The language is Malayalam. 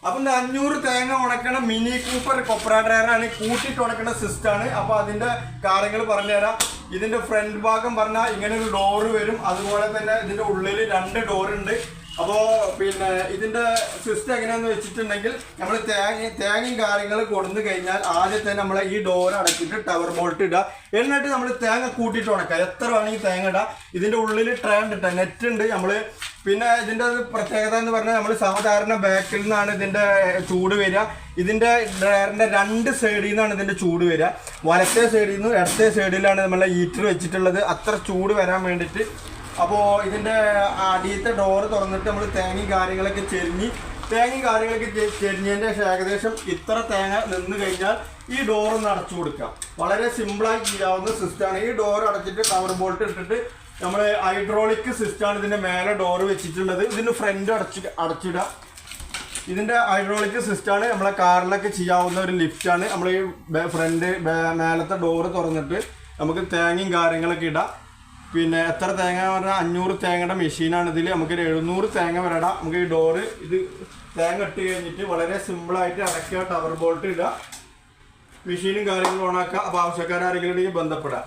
അപ്പൊ 500 തേങ്ങ ഉണക്കണ മിനി കൂപ്പർ കൊപ്ര ഡ്രയറാണ്, കൂട്ടിട്ട് ഉണക്കണ സിസ്റ്റാണ്. അപ്പൊ അതിന്റെ കാര്യങ്ങൾ പറഞ്ഞുതരാം. ഇതിന്റെ ഫ്രണ്ട് ഭാഗം പറഞ്ഞാൽ ഇങ്ങനെ ഒരു ഡോറ് വരും. അതുപോലെ തന്നെ ഇതിന്റെ ഉള്ളിൽ 2 ഡോറുണ്ട്. അപ്പോൾ പിന്നെ ഇതിന്റെ സിസ്റ്റം എങ്ങനെയാന്ന് വെച്ചിട്ടുണ്ടെങ്കിൽ നമ്മൾ തേങ്ങയും കാര്യങ്ങൾ കൊടുന്നു കഴിഞ്ഞാൽ ആദ്യം തന്നെ നമ്മൾ ഈ ഡോർ അടച്ചിട്ട് ടവർ ബോൾട്ട് ഇടുക. എന്നിട്ട് നമ്മൾ തേങ്ങ കൂട്ടിയിട്ട് ഉണക്കുക. എത്ര വേണമെങ്കിൽ തേങ്ങ ഇടാം. ഇതിന്റെ ഉള്ളിൽ ട്രേ ഉണ്ട്, നെറ്റ് ഉണ്ട്. പിന്നെ ഇതിന്റെ പ്രത്യേകത എന്ന് പറഞ്ഞാൽ നമ്മൾ സാധാരണ ബാക്കിൽ നിന്നാണ് ഇതിന്റെ ചൂട് വരിക. ഇതിന്റെ ഡ്രയറിന്റെ 2 സൈഡിൽ നിന്നാണ് ഇതിന്റെ ചൂട് വരിക. വലത്തെ സൈഡിൽ നിന്നും ഇടത്തെ സൈഡിലാണ് നമ്മളെ ഹീറ്റർ വെച്ചിട്ടുള്ളത്, അത്ര ചൂട് വരാൻ വേണ്ടിയിട്ട്. അപ്പോൾ ഇതിന്റെ അടിയത്തെ ഡോറ് തുറന്നിട്ട് നമ്മൾ തേങ്ങയും കാര്യങ്ങളൊക്കെ ചെരിഞ്ഞതിൻ്റെ ശേഷം ഏകദേശം ഇത്ര തേങ്ങ നിന്ന് കഴിഞ്ഞാൽ ഈ ഡോറൊന്ന് അടച്ചു കൊടുക്കാം. വളരെ സിമ്പിളായി ചെയ്യാവുന്ന സിസ്റ്റമാണ്. ഈ ഡോർ അടച്ചിട്ട് കവർ ബോൾട്ട് ഇട്ടിട്ട് നമ്മൾ ഹൈഡ്രോളിക് സിസ്റ്റമാണ് ഇതിന്റെ മേലെ ഡോറ് വെച്ചിട്ടുള്ളത്. ഇതിന് ഫ്രണ്ട് അടച്ചിടുക. ഇതിന്റെ ഹൈഡ്രോളിക് സിസ്റ്റമാണ്. നമ്മളെ കാറിലൊക്കെ ചെയ്യാവുന്ന ഒരു ലിഫ്റ്റാണ്. നമ്മൾ ഈ ഫ്രണ്ട് മേലത്തെ ഡോറ് തുറന്നിട്ട് നമുക്ക് തേങ്ങയും കാര്യങ്ങളൊക്കെ ഇടാം. പിന്നെ എത്ര തേങ്ങ പറഞ്ഞാൽ 500 തേങ്ങയുടെ മെഷീനാണ് ഇതിൽ. നമുക്കൊരു 700 തേങ്ങ വരെ ഇടാം. നമുക്ക് ഈ ഡോറ് ഇത് തേങ്ങ ഇട്ട് കഴിഞ്ഞിട്ട് വളരെ സിമ്പിളായിട്ട് അടയ്ക്കുക, ടവർ ബോൾട്ട് ഇടുക, മെഷീനും കാര്യങ്ങളും ഓണാക്കുക. അപ്പോൾ ആവശ്യക്കാരെങ്കിലും ബന്ധപ്പെടാം.